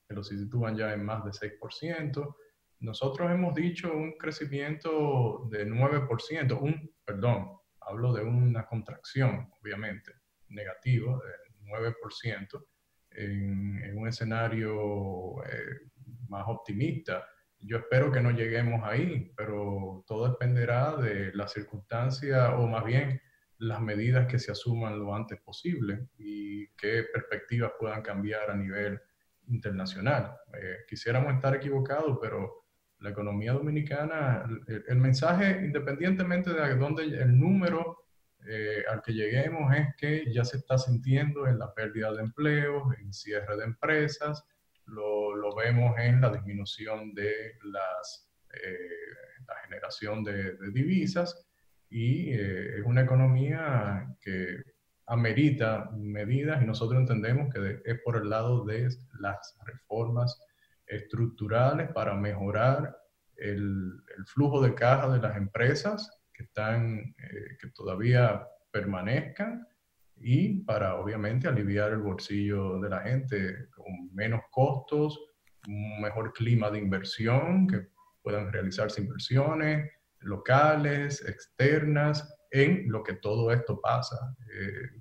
que los sitúan ya en más de 6%. Nosotros hemos dicho un crecimiento de 9%, hablo de una contracción, obviamente, negativa, de 9%, en un escenario más optimista. Yo espero que no lleguemos ahí, pero todo dependerá de las circunstancias, o más bien las medidas que se asuman lo antes posible y qué perspectivas puedan cambiar a nivel internacional. Quisiéramos estar equivocados, pero la economía dominicana, el mensaje, independientemente de dónde el número al que lleguemos, es que ya se está sintiendo en la pérdida de empleos, en cierre de empresas. Lo vemos en la disminución de la generación de divisas, y es una economía que amerita medidas, y nosotros entendemos que es por el lado de las reformas estructurales para mejorar el flujo de caja de las empresas que todavía permanezcan, y para obviamente aliviar el bolsillo de la gente con menos costos, un mejor clima de inversión, que puedan realizarse inversiones locales, externas, en lo que todo esto pasa.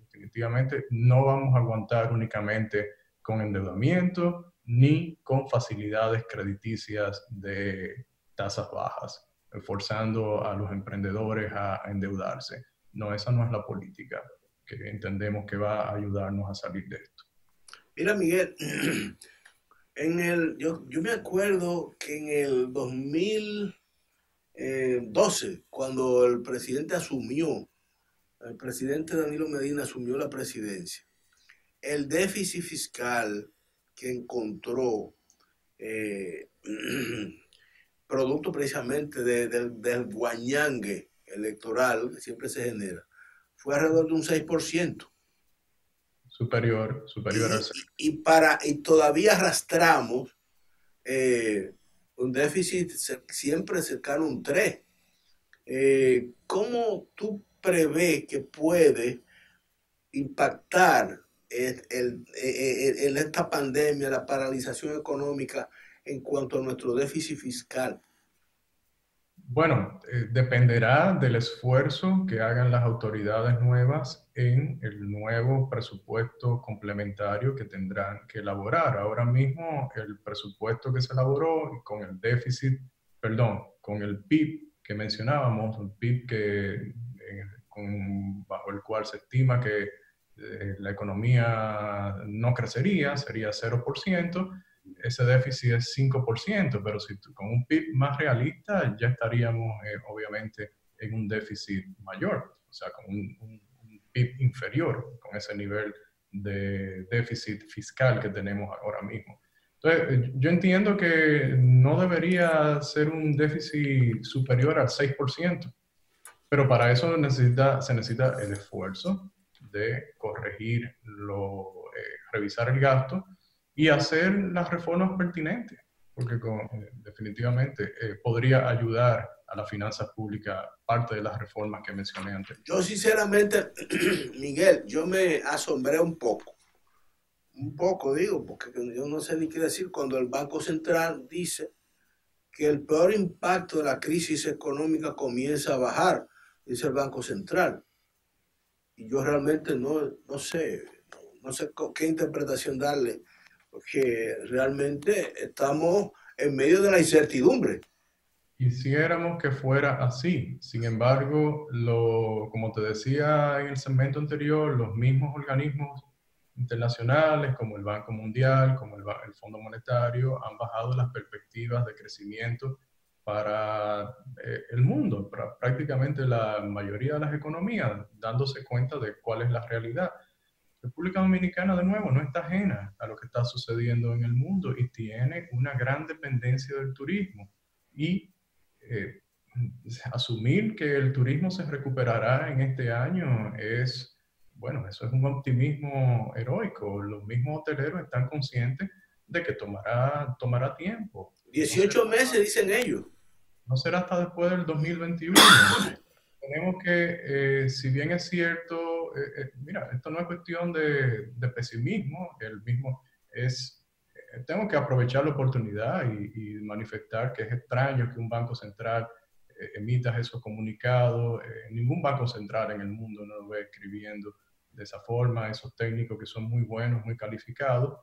Definitivamente no vamos a aguantar únicamente con endeudamiento ni con facilidades crediticias de tasas bajas, forzando a los emprendedores a endeudarse. No, esa no es la política que entendemos que va a ayudarnos a salir de esto. Mira, Miguel, yo me acuerdo que en el 2012, cuando el presidente Danilo Medina asumió la presidencia, el déficit fiscal que encontró, producto precisamente del guañangue electoral que siempre se genera, fue alrededor de un 6%. Superior al 6%. Y todavía arrastramos un déficit siempre cercano a un 3%. ¿Cómo tú prevés que puede impactar en esta pandemia, la paralización económica, en cuanto a nuestro déficit fiscal? Bueno, dependerá del esfuerzo que hagan las autoridades nuevas en el nuevo presupuesto complementario que tendrán que elaborar. Ahora mismo el presupuesto que se elaboró con el con el PIB que mencionábamos, un PIB bajo el cual se estima que la economía no crecería, sería 0%. Ese déficit es 5%, pero con un PIB más realista ya estaríamos obviamente en un déficit mayor, o sea, con un PIB inferior, con ese nivel de déficit fiscal que tenemos ahora mismo. Entonces, yo entiendo que no debería ser un déficit superior al 6%, pero para eso se necesita el esfuerzo de corregir, revisar el gasto y hacer las reformas pertinentes, porque definitivamente podría ayudar a las finanzas públicas parte de las reformas que mencioné antes. Yo sinceramente, Miguel, yo me asombré un poco digo, porque yo no sé ni qué decir cuando el Banco Central dice que el peor impacto de la crisis económica comienza a bajar, dice el Banco Central. Y yo realmente no sé qué interpretación darle, porque realmente estamos en medio de la incertidumbre. Quisiéramos que fuera así. Sin embargo, como te decía en el segmento anterior, los mismos organismos internacionales como el Banco Mundial, como el Fondo Monetario, han bajado las perspectivas de crecimiento para el mundo, para prácticamente la mayoría de las economías, dándose cuenta de cuál es la realidad. República Dominicana, de nuevo, no está ajena a lo que está sucediendo en el mundo y tiene una gran dependencia del turismo. Y asumir que el turismo se recuperará en este año eso es un optimismo heroico. Los mismos hoteleros están conscientes de que tomará tiempo. 18 meses, dicen ellos. No será hasta después del 2021. Tenemos que, si bien es cierto, mira, esto no es cuestión de pesimismo, tengo que aprovechar la oportunidad y manifestar que es extraño que un banco central emita esos comunicados. Ningún banco central en el mundo no lo ve escribiendo de esa forma, esos técnicos que son muy buenos, muy calificados,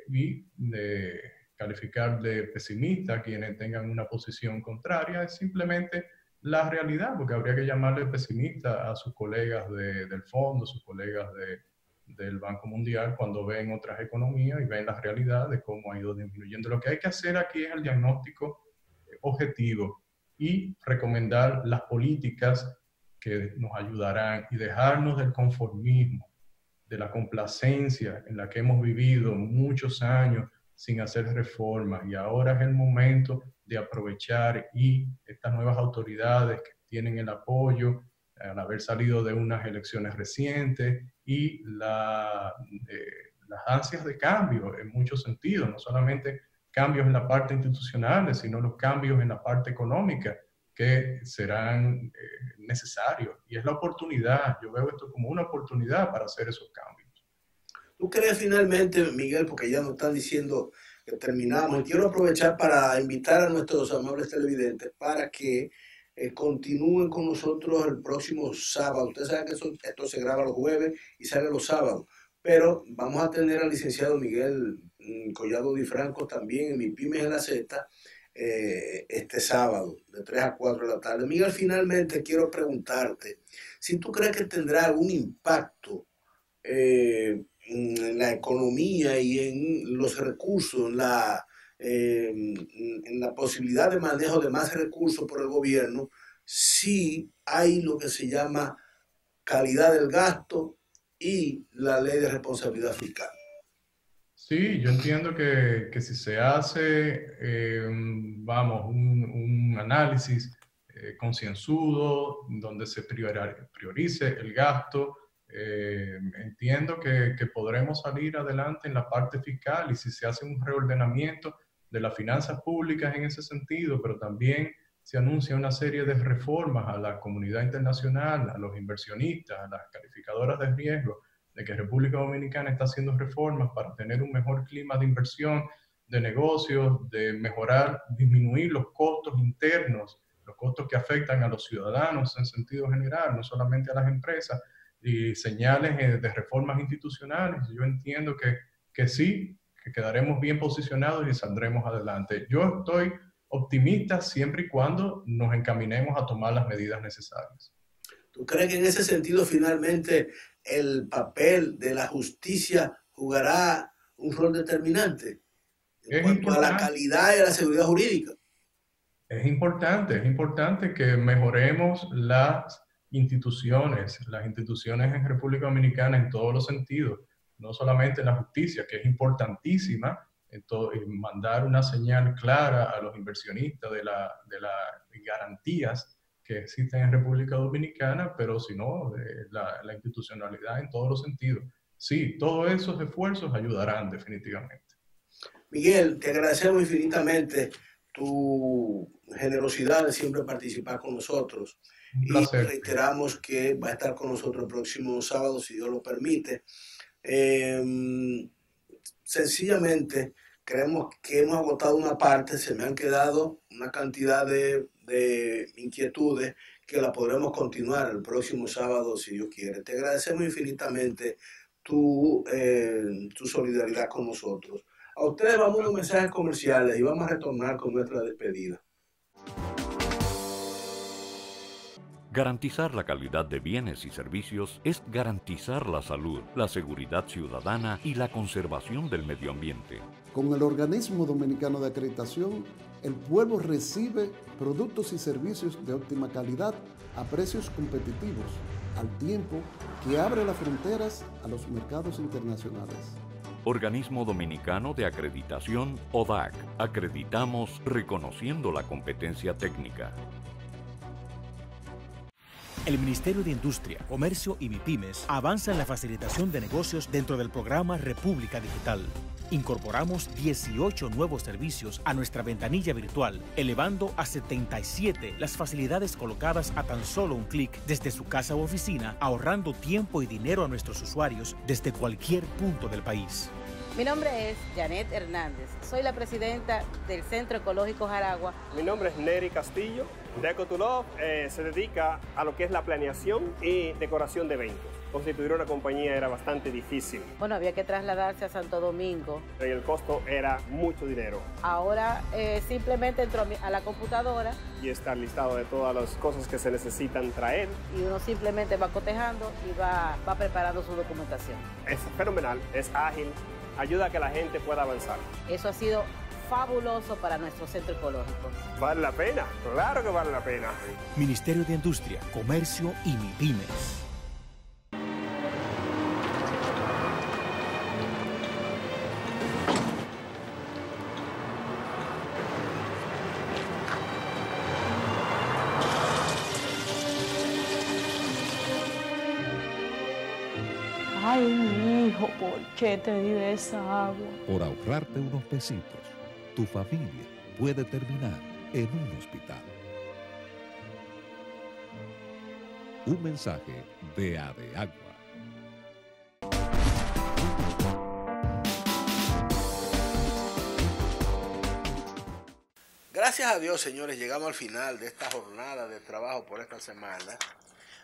y de calificar de pesimista a quienes tengan una posición contraria es simplemente la realidad, porque habría que llamarle pesimista a sus colegas del fondo, sus colegas del Banco Mundial, cuando ven otras economías y ven la realidad de cómo ha ido disminuyendo. Lo que hay que hacer aquí es el diagnóstico objetivo y recomendar las políticas que nos ayudarán y dejarnos del conformismo, de la complacencia en la que hemos vivido muchos años sin hacer reformas, y ahora es el momento de aprovechar, y estas nuevas autoridades que tienen el apoyo al haber salido de unas elecciones recientes y las ansias de cambio en muchos sentidos, no solamente cambios en la parte institucional, sino los cambios en la parte económica que serán necesarios. Y es la oportunidad, yo veo esto como una oportunidad para hacer esos cambios. ¿Tú crees finalmente, Miguel, porque ya nos están diciendo que terminamos, y quiero aprovechar para invitar a nuestros amables televidentes para que continúen con nosotros el próximo sábado? Ustedes saben que esto se graba los jueves y sale los sábados, pero vamos a tener al licenciado Miguel Collado Di Franco también en MIPYMES en la Z este sábado de 3 a 4 de la tarde. Miguel, finalmente quiero preguntarte si tú crees que tendrá algún impacto en la economía y en los recursos, en la posibilidad de manejo de más recursos por el gobierno, si hay lo que se llama calidad del gasto y la ley de responsabilidad fiscal. Sí, yo entiendo que si se hace, un análisis concienzudo, donde se priorice el gasto, entiendo que podremos salir adelante en la parte fiscal, y si se hace un reordenamiento de las finanzas públicas en ese sentido, pero también se anuncia una serie de reformas a la comunidad internacional, a los inversionistas, a las calificadoras de riesgo, de que República Dominicana está haciendo reformas para tener un mejor clima de inversión, de negocios, de mejorar, disminuir los costos internos, los costos que afectan a los ciudadanos en sentido general, no solamente a las empresas, y señales de reformas institucionales. Yo entiendo que sí, que quedaremos bien posicionados y saldremos adelante. Yo estoy optimista siempre y cuando nos encaminemos a tomar las medidas necesarias. ¿Tú crees que en ese sentido finalmente el papel de la justicia jugará un rol determinante en cuanto a la calidad y a la seguridad jurídica? Es importante que mejoremos las instituciones en República Dominicana en todos los sentidos, no solamente la justicia, que es importantísima, en mandar una señal clara a los inversionistas de las garantías que existen en República Dominicana, pero sino de la institucionalidad en todos los sentidos. Sí, todos esos esfuerzos ayudarán definitivamente. Miguel, te agradecemos infinitamente tu generosidad de siempre participar con nosotros. Un placer. Y reiteramos que va a estar con nosotros el próximo sábado, si Dios lo permite. Sencillamente, creemos que hemos agotado una parte, se me han quedado una cantidad de inquietudes que la podremos continuar el próximo sábado, si Dios quiere. Te agradecemos infinitamente tu solidaridad con nosotros. A ustedes vamos a unos mensajes comerciales y vamos a retornar con nuestra despedida. Garantizar la calidad de bienes y servicios es garantizar la salud, la seguridad ciudadana y la conservación del medio ambiente. Con el Organismo Dominicano de Acreditación, el pueblo recibe productos y servicios de óptima calidad a precios competitivos, al tiempo que abre las fronteras a los mercados internacionales. Organismo Dominicano de Acreditación, ODAC. Acreditamos reconociendo la competencia técnica. El Ministerio de Industria, Comercio y MIPYMES avanza en la facilitación de negocios dentro del programa República Digital. Incorporamos 18 nuevos servicios a nuestra ventanilla virtual, elevando a 77 las facilidades colocadas a tan solo un clic desde su casa u oficina, ahorrando tiempo y dinero a nuestros usuarios desde cualquier punto del país. Mi nombre es Janet Hernández, soy la presidenta del Centro Ecológico Jaragua. Mi nombre es Neri Castillo, de Ecotulove se dedica a lo que es la planeación y decoración de eventos. Constituir una compañía era bastante difícil. Bueno, había que trasladarse a Santo Domingo. Y el costo era mucho dinero. Ahora simplemente entro a la computadora. Y está listado de todas las cosas que se necesitan traer. Y uno simplemente va cotejando y va preparando su documentación. Es fenomenal, es ágil, ayuda a que la gente pueda avanzar. Eso ha sido fabuloso para nuestro centro ecológico. ¿Vale la pena? Claro que vale la pena. Ministerio de Industria, Comercio y MIPYMES. Ay, mi hijo, ¿por qué te di de esa agua? Por ahorrarte unos pesitos, tu familia puede terminar en un hospital. Un mensaje de ADEAGUA. Gracias a Dios, señores, llegamos al final de esta jornada de trabajo por esta semana,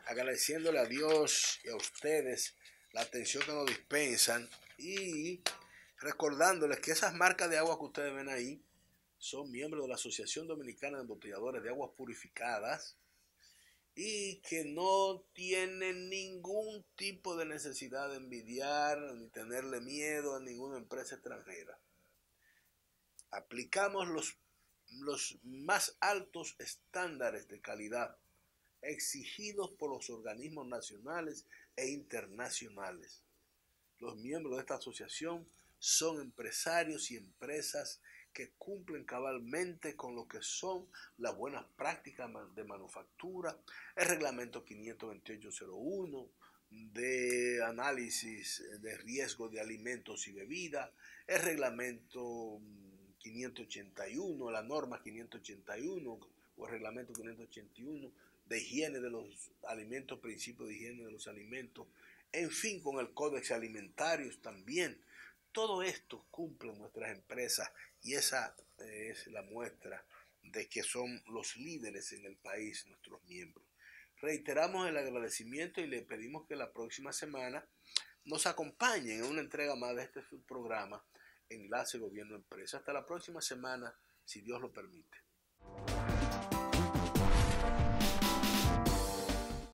agradeciéndole a Dios y a ustedes la atención que nos dispensan y recordándoles que esas marcas de agua que ustedes ven ahí son miembros de la Asociación Dominicana de Embotelladores de Aguas Purificadas y que no tienen ningún tipo de necesidad de envidiar ni tenerle miedo a ninguna empresa extranjera. Aplicamos los más altos estándares de calidad exigidos por los organismos nacionales e internacionales. Los miembros de esta asociación son empresarios y empresas que cumplen cabalmente con lo que son las buenas prácticas de manufactura, el reglamento 52801 de análisis de riesgo de alimentos y bebidas, el reglamento 581, la norma 581 o el reglamento 581 de higiene de los alimentos, principios de higiene de los alimentos, en fin, con el códex alimentarios también. Todo esto cumple nuestras empresas y esa es la muestra de que son los líderes en el país, nuestros miembros. Reiteramos el agradecimiento y le pedimos que la próxima semana nos acompañen en una entrega más de este programa Enlace Gobierno Empresa. Hasta la próxima semana, si Dios lo permite.